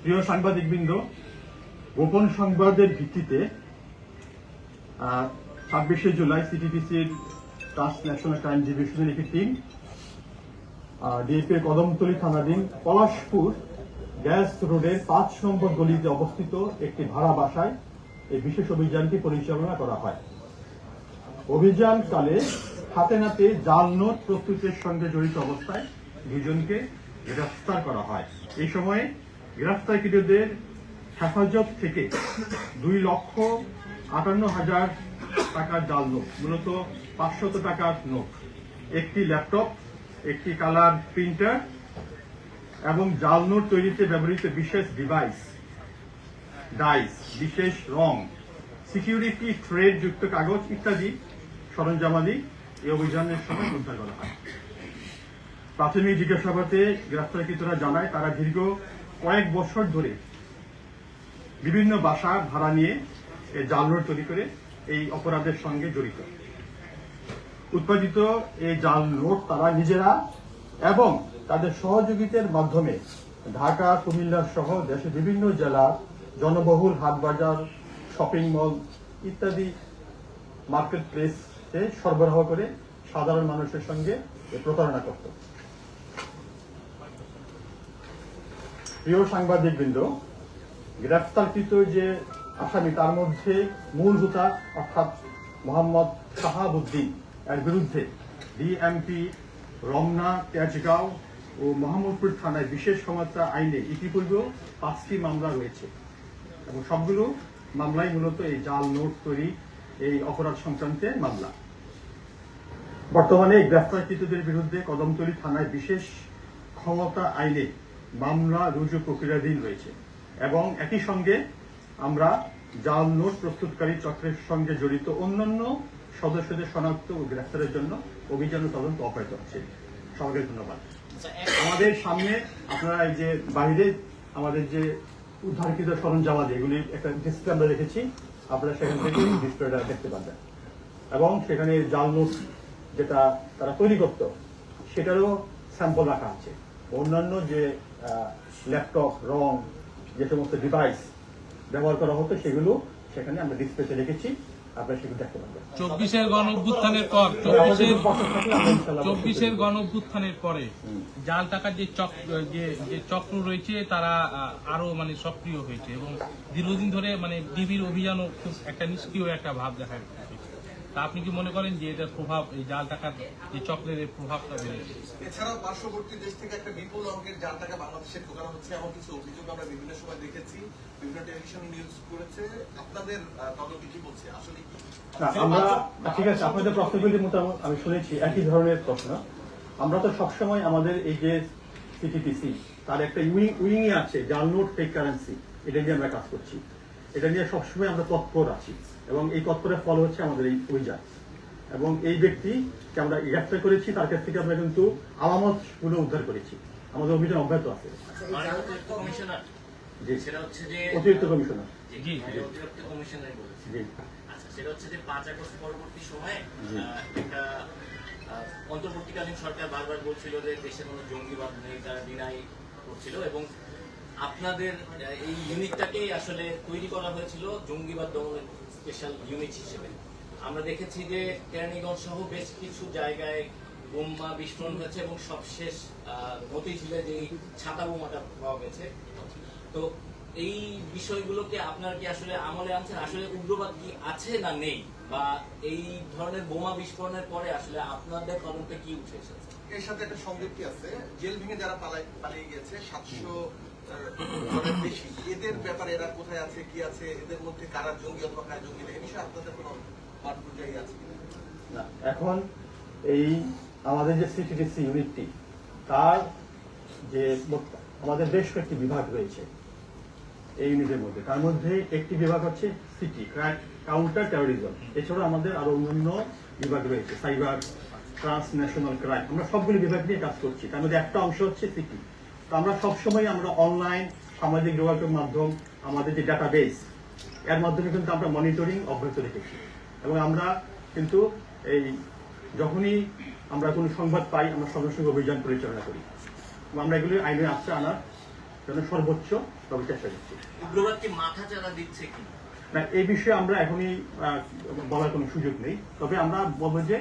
প্রিয় সাংবাদিকবৃন্দ, গোপন সংবাদের ভিত্তিতে 26শে জুলাই সিটিটিসির ট্রান্সন্যাশনাল ক্রাইম ডিভিশনের একটি টিম ডিএপির কদমতলী থানাধীন পলাশপুর গ্যাস রোডের 5 নম্বর গলিতে অবস্থিত একটি ভাড়া বাসায় এই বিশেষ অভিযানটি পরিচালনা করা হয়। অভিযানকালে হাতে নাতে জাল নোট প্রস্তুতের সঙ্গে জড়িত অবস্থায় দুজনকে গ্রেফতার করা হয়। এই সময়ে গ্রেফতারকৃতদের হেফাজত থেকে 2,58,000 টাকার জাল নোট, মূলত 500 টাকার নোট, একটি ল্যাপটপ, একটি কালার প্রিন্টার এবং জাল নোট তৈরিতে ব্যবহৃত বিশেষ ডিভাইস, ডাইস, বিশেষ রং, সিকিউরিটি থ্রেড যুক্ত কাগজ ইত্যাদি সরঞ্জামাদি এই অভিযানের সময় উদ্ধার করা হয়। প্রাথমিক জিজ্ঞাসাবাদে গ্রেফতারকৃতরা জানায় তারা দীর্ঘ কয়েক বছর ধরে বিভিন্ন বাসা ভাড়া নিয়ে জাল নোট তৈরি করে এই অপরাধের সঙ্গে জড়িত। উৎপাদিত এই জাল নোট তারা নিজেরা এবং তাদের সহযোগীদের মাধ্যমে ঢাকা, কুমিল্লা সহ দেশের বিভিন্ন জেলা, জনবহুল হাট বাজার, শপিং মল ইত্যাদি মার্কেট প্লেসে সরবরাহ করে সাধারণ মানুষের সঙ্গে প্রতারণা করত। প্রিয় সাংবাদিকবৃন্দ, গ্রেফতারকৃত যে আসামি তার মধ্যে মূল হোতা অর্থাৎ মোহাম্মদ শাহাবুদ্দিন এর বিরুদ্ধে ডিএমপি, রমনা, তেজগাঁও ও মোহাম্মদপুর থানায় বিশেষ ক্ষমতা আইনে ইতিপূর্বেও 5টি মামলা রয়েছে এবং সবগুলো মামলাই মূলত এই জাল নোট তৈরি এই অপরাধ সংক্রান্তে মামলা। বর্তমানে গ্রেফতারকৃতদের বিরুদ্ধে কদমতলী থানায় বিশেষ ক্ষমতা আইনে মামলা রুজু প্রক্রিয়াধীন রয়েছে এবং একই সঙ্গে আমরা জাল নোট প্রস্তুতকারী চক্রের সঙ্গে জড়িত অন্যান্য সদস্যদের শনাক্ত ও গ্রেফতারের জন্য অভিযান তদন্ত অব্যাহত আছে। সবাইকে ধন্যবাদ। আমাদের সামনে আপনারা এই যে বাইরে আমাদের যে উদ্ধারকৃত সরঞ্জামাদি এগুলি একটা ডিসপ্লে আমরা রেখেছি, আপনারা সেখান থেকে ডিসপ্লেটা দেখতে পাবেন এবং সেখানে জাল নোট যেটা তারা তৈরি করত সেটারও স্যাম্পল রাখা আছে। অন্যান্য যে ল্যাপটপ, রং, যে সমস্ত ডিভাইস ব্যবহার করা হতো সেগুলো সেখানে আমরা ডিসপ্লেতে রেখেছি, আপনারা সেগুলো দেখতে পাবেন। 24-এর গণ অভ্যুত্থানের পরে জাল টাকার যে চক্র রয়েছে তারা আরো সক্রিয় হয়েছে এবং দীর্ঘদিন ধরে ডিবির অভিযানও খুব একটা নিষ্ক্রিয় একটা ভাব দেখা যাচ্ছে। তা আপনি কি মনে করেন যে এটার প্রভাব, এই জাল টাকার যে চক্রের প্রভাবটা বেড়েছে? এছাড়াও পার্শ্ববর্তী দেশ থেকে একটা বিপুল অঙ্কের জাল টাকা বাংলাদেশে ঢোকানো হচ্ছে এমন কিছু অভিযোগ আমরা বিভিন্ন সময় দেখেছি, বিভিন্ন টেলিভিশন নিউজ করেছে। আপনাদের তদন্ত কি বলছে আসলে কি? আমরা ঠিক আছে, আপনাদের প্রশ্নগুলি মোটামুটি আমি শুনেছি একই ধরনের প্রশ্ন। আমরা তো সবসময় আমাদের এই যে সিটিটিসি তার একটা উইং আছে জাল নোট ফেক কারেন্সি, এটা নিয়ে আমরা কাজ করছি, এটা নিয়ে সবসময় আমরা তৎপর আছি এবং এই তৎপরের ফল হচ্ছে আমাদের এই অভিযান। এবং এই ব্যক্তিকে আমরা গ্রেফতার করেছি, তার কাছ থেকে আমরা কিন্তু আলামত গুলো উদ্ধার করেছি। আমাদের অভিযান অব্যাহত আছে। অতিরিক্ত কমিশনার সেটা হচ্ছে যে 5 আগস্ট পরবর্তী সময়ে একটা অন্তর্বর্তীকালীন সরকার বারবার বলছিল যে দেশের কোনো জঙ্গিবাদ নেই, তারা ডিনাই করছিল এবং আপনাদের এই ইউনিটটাকেই আসলে তৈরি করা হয়েছিল জঙ্গিবাদ দমনের স্পেশাল ইউনিট হিসেবে। আমরা দেখেছি যে কেরানীগঞ্জ সহ বেশ কিছু জায়গায় বোমা বিস্ফোরণ হয়েছে এবং সবশেষ মতিঝিলে যে ছাতা বোমাটা পাওয়া গেছে। তো এই বিষয়গুলোকে আপনারা কি আসলে আমলে আনছেন? আসলে উগ্রবাদ কি আছে না নেই, বা এই ধরনের বোমা বিস্ফোরণের পরে আসলে আপনাদের তদন্তে কি উঠে এসেছে? এর সাথে একটা সংযুক্তি আছে, জেল ভেঙে যারা পালিয়ে গেছে 700 বেশি, এদের ব্যাপারে এরা কোথায় আছে, কি আছে, এদের মধ্যে কারা জঙ্গি অথবা কারা জঙ্গি নেই, এই বিষয়ে আপনাদের কোনো মাঠ পর্যায়ে আছে না? এখন এই আমাদের যে সিটিটিসি ইউনিটটি তার যে আমাদের বেশ কয়েকটি বিভাগ রয়েছে এই ইউনিটের মধ্যে, তার মধ্যে একটি বিভাগ হচ্ছে সিটি কাউন্টার টেরোরিজম। এছাড়া আমাদের আরো অন্যান্য বিভাগ রয়েছে, সাইবার, ট্রান্সন্যাশনাল ক্রাইম। আমরা সবগুলি বিভাগ নিয়ে কাজ করছি, তার মধ্যে একটা অংশ হচ্ছে সিটি। তো আমরা সবসময় আমরা অনলাইন, সামাজিক যোগাযোগ মাধ্যম, আমাদের যে ডাটাবেস এর মাধ্যমে কিন্তু আমরা মনিটরিং অব্যাহত রেখেছি এবং আমরা কিন্তু এই যখনই আমরা কোনো সংবাদ পাই আমরা সঙ্গে সঙ্গে অভিযান পরিচালনা করি এবং আমরা এগুলি আইনের আশ্রয় আনার যেন সর্বোচ্চ তবে চেষ্টা করছি। উগ্রবাদ কি মাথা চারা দিচ্ছে কি? না, এই বিষয়ে আমরা এখনই বলার কোনো সুযোগ নেই, তবে আমরা বলবো যে